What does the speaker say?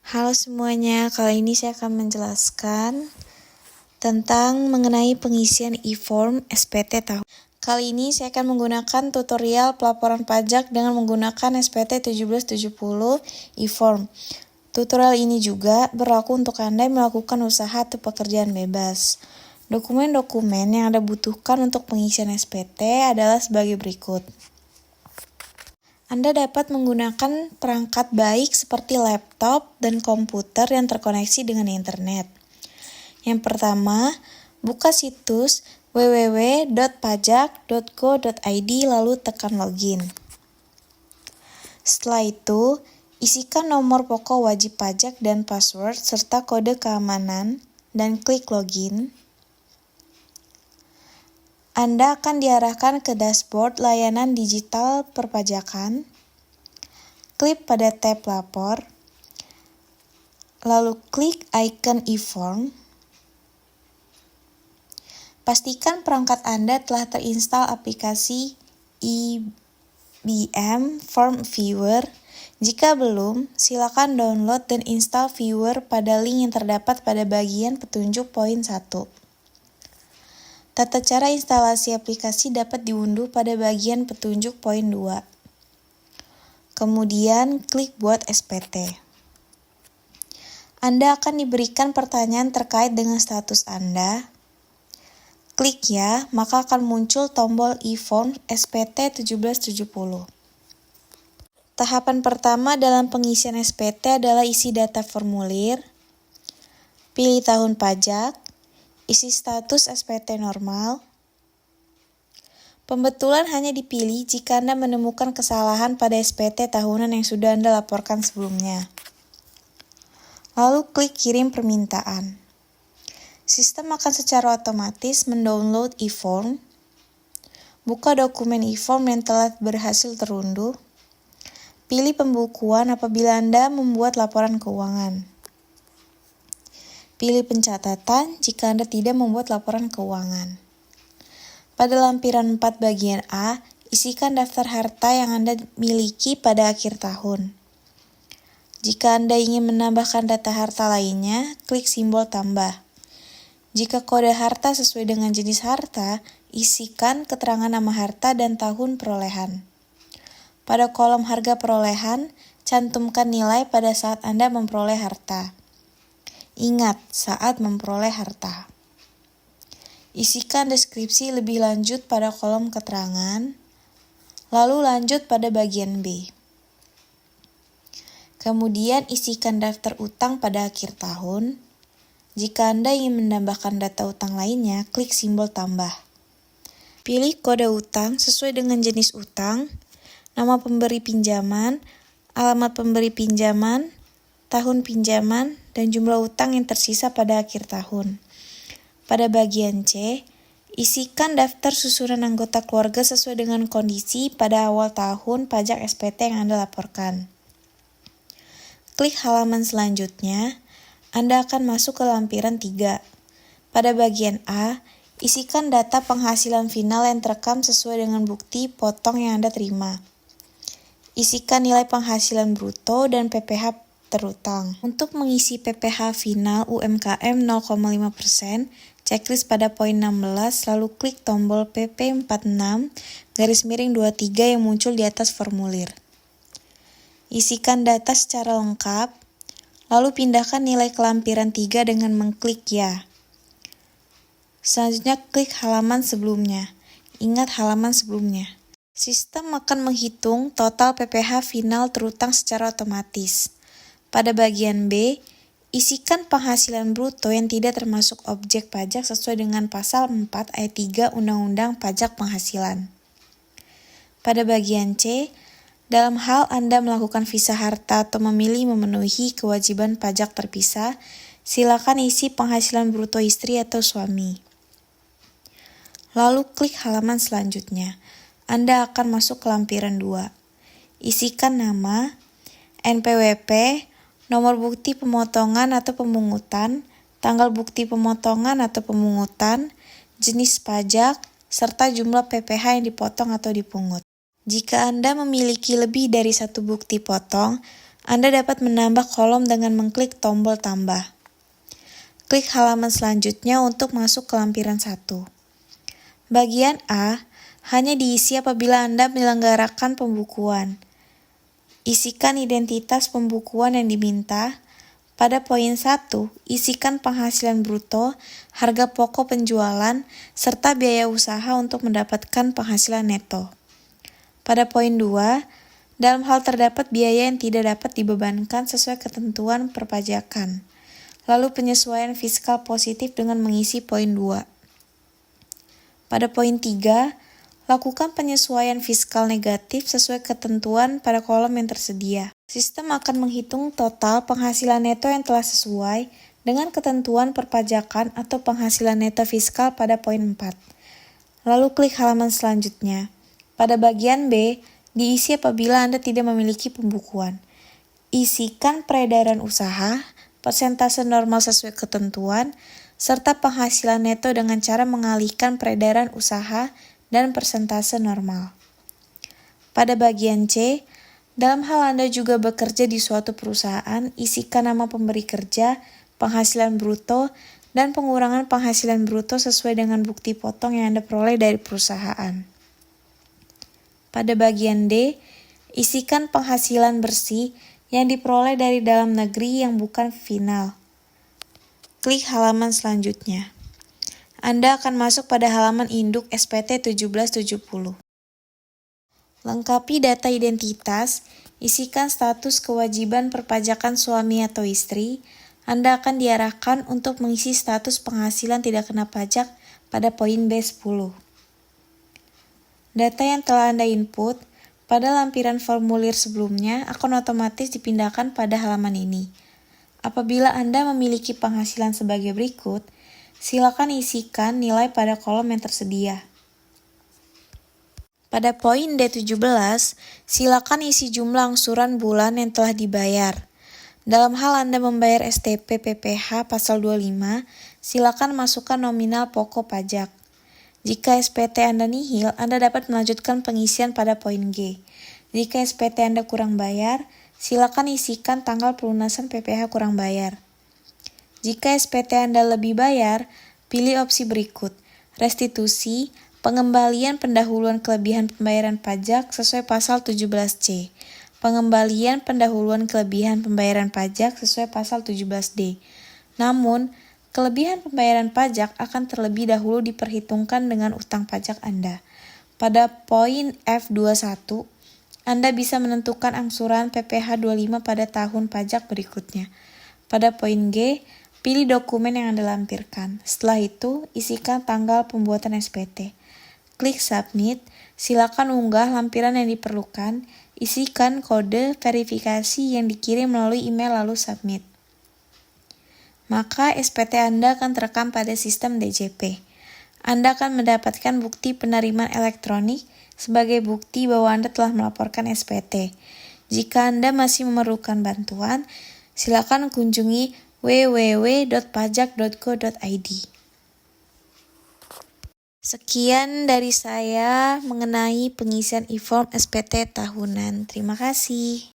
Halo semuanya, kali ini saya akan menjelaskan tentang mengenai pengisian e-form SPT tahun. Kali ini saya akan menggunakan tutorial pelaporan pajak dengan menggunakan SPT 1770 e-form. Tutorial ini juga berlaku untuk Anda yang melakukan usaha atau pekerjaan bebas. Dokumen-dokumen yang Anda butuhkan untuk pengisian SPT adalah sebagai berikut. Anda dapat menggunakan perangkat baik seperti laptop dan komputer yang terkoneksi dengan internet. Yang pertama, buka situs www.pajak.go.id lalu tekan login. Setelah itu, isikan nomor pokok wajib pajak dan password serta kode keamanan dan klik login. Anda akan diarahkan ke dashboard layanan digital perpajakan. Klik pada tab lapor, lalu klik icon e-form. Pastikan perangkat Anda telah terinstall aplikasi EBM Form Viewer. Jika belum, silakan download dan install Viewer pada link yang terdapat pada bagian petunjuk poin 1. Tata cara instalasi aplikasi dapat diunduh pada bagian petunjuk poin 2. Kemudian klik buat SPT. Anda akan diberikan pertanyaan terkait dengan status Anda. Klik ya, maka akan muncul tombol e-form SPT 1770. Tahapan pertama dalam pengisian SPT adalah isi data formulir, pilih tahun pajak, isi status SPT normal. Pembetulan hanya dipilih jika Anda menemukan kesalahan pada SPT tahunan yang sudah Anda laporkan sebelumnya. Lalu klik kirim permintaan. Sistem akan secara otomatis mendownload e-form. Buka dokumen e-form yang telah berhasil terunduh. Pilih pembukuan apabila Anda membuat laporan keuangan. Pilih pencatatan jika Anda tidak membuat laporan keuangan. Pada lampiran 4 bagian A, isikan daftar harta yang Anda miliki pada akhir tahun. Jika Anda ingin menambahkan data harta lainnya, klik simbol tambah. Jika kode harta sesuai dengan jenis harta, isikan keterangan nama harta dan tahun perolehan. Pada kolom harga perolehan, cantumkan nilai pada saat Anda memperoleh harta. Ingat, saat memperoleh harta. Isikan deskripsi lebih lanjut pada kolom keterangan, lalu lanjut pada bagian B. Kemudian isikan daftar utang pada akhir tahun. Jika Anda ingin menambahkan data utang lainnya, klik simbol tambah. Pilih kode utang sesuai dengan jenis utang, nama pemberi pinjaman, alamat pemberi pinjaman, tahun pinjaman, dan jumlah utang yang tersisa pada akhir tahun. Pada bagian C, isikan daftar susunan anggota keluarga sesuai dengan kondisi pada awal tahun pajak SPT yang Anda laporkan. Klik halaman selanjutnya, Anda akan masuk ke lampiran 3. Pada bagian A, isikan data penghasilan final yang terekam sesuai dengan bukti potong yang Anda terima. Isikan nilai penghasilan bruto dan PPh terutang. Untuk mengisi PPh final UMKM 0,5%, checklist pada poin 16, lalu klik tombol PP46-23 yang muncul di atas formulir. Isikan data secara lengkap, lalu pindahkan nilai ke lampiran 3 dengan mengklik ya. Selanjutnya klik halaman sebelumnya. Ingat halaman sebelumnya. Sistem akan menghitung total PPh final terutang secara otomatis. Pada bagian B, isikan penghasilan bruto yang tidak termasuk objek pajak sesuai dengan pasal 4 ayat 3 Undang-Undang Pajak Penghasilan. Pada bagian C, dalam hal Anda melakukan visa harta atau memilih memenuhi kewajiban pajak terpisah, silakan isi penghasilan bruto istri atau suami. Lalu klik halaman selanjutnya. Anda akan masuk ke lampiran 2. Isikan nama, NPWP, nomor bukti pemotongan atau pemungutan, tanggal bukti pemotongan atau pemungutan, jenis pajak, serta jumlah PPh yang dipotong atau dipungut. Jika Anda memiliki lebih dari satu bukti potong, Anda dapat menambah kolom dengan mengklik tombol tambah. Klik halaman selanjutnya untuk masuk ke lampiran 1. Bagian A hanya diisi apabila Anda menyelenggarakan pembukuan. Isikan identitas pembukuan yang diminta. Pada poin 1, isikan penghasilan bruto, harga pokok penjualan, serta biaya usaha untuk mendapatkan penghasilan neto. Pada poin 2, dalam hal terdapat biaya yang tidak dapat dibebankan sesuai ketentuan perpajakan. Lalu penyesuaian fiskal positif dengan mengisi poin 2. Pada poin 3, lakukan penyesuaian fiskal negatif sesuai ketentuan pada kolom yang tersedia. Sistem akan menghitung total penghasilan neto yang telah sesuai dengan ketentuan perpajakan atau penghasilan neto fiskal pada poin 4. Lalu klik halaman selanjutnya. Pada bagian B, diisi apabila Anda tidak memiliki pembukuan. Isikan peredaran usaha, persentase normal sesuai ketentuan, serta penghasilan neto dengan cara mengalihkan peredaran usaha dan persentase normal. Pada bagian C, dalam hal Anda juga bekerja di suatu perusahaan, isikan nama pemberi kerja, penghasilan bruto, dan pengurangan penghasilan bruto sesuai dengan bukti potong yang Anda peroleh dari perusahaan. Pada bagian D, isikan penghasilan bersih yang diperoleh dari dalam negeri yang bukan final. Klik halaman selanjutnya. Anda akan masuk pada halaman induk SPT 1770. Lengkapi data identitas, isikan status kewajiban perpajakan suami atau istri. Anda akan diarahkan untuk mengisi status penghasilan tidak kena pajak pada poin B10. Data yang telah Anda input pada lampiran formulir sebelumnya akan otomatis dipindahkan pada halaman ini. Apabila Anda memiliki penghasilan sebagai berikut, silakan isikan nilai pada kolom yang tersedia. Pada poin D17, silakan isi jumlah angsuran bulan yang telah dibayar. Dalam hal Anda membayar STP PPh pasal 25, silakan masukkan nominal pokok pajak. Jika SPT Anda nihil, Anda dapat melanjutkan pengisian pada poin G. Jika SPT Anda kurang bayar, silakan isikan tanggal pelunasan PPh kurang bayar. Jika SPT Anda lebih bayar, pilih opsi berikut: restitusi, pengembalian pendahuluan kelebihan pembayaran pajak sesuai pasal 17C, pengembalian pendahuluan kelebihan pembayaran pajak sesuai pasal 17D. Namun, kelebihan pembayaran pajak akan terlebih dahulu diperhitungkan dengan utang pajak Anda. Pada poin F21, Anda bisa menentukan angsuran PPh 25 pada tahun pajak berikutnya. Pada poin G, pilih dokumen yang Anda lampirkan. Setelah itu, isikan tanggal pembuatan SPT. Klik Submit, silakan unggah lampiran yang diperlukan, isikan kode verifikasi yang dikirim melalui email lalu submit. Maka SPT Anda akan terekam pada sistem DJP. Anda akan mendapatkan bukti penerimaan elektronik sebagai bukti bahwa Anda telah melaporkan SPT. Jika Anda masih memerlukan bantuan, silakan kunjungi www.pajak.go.id. Sekian dari saya mengenai pengisian e-form SPT tahunan. Terima kasih.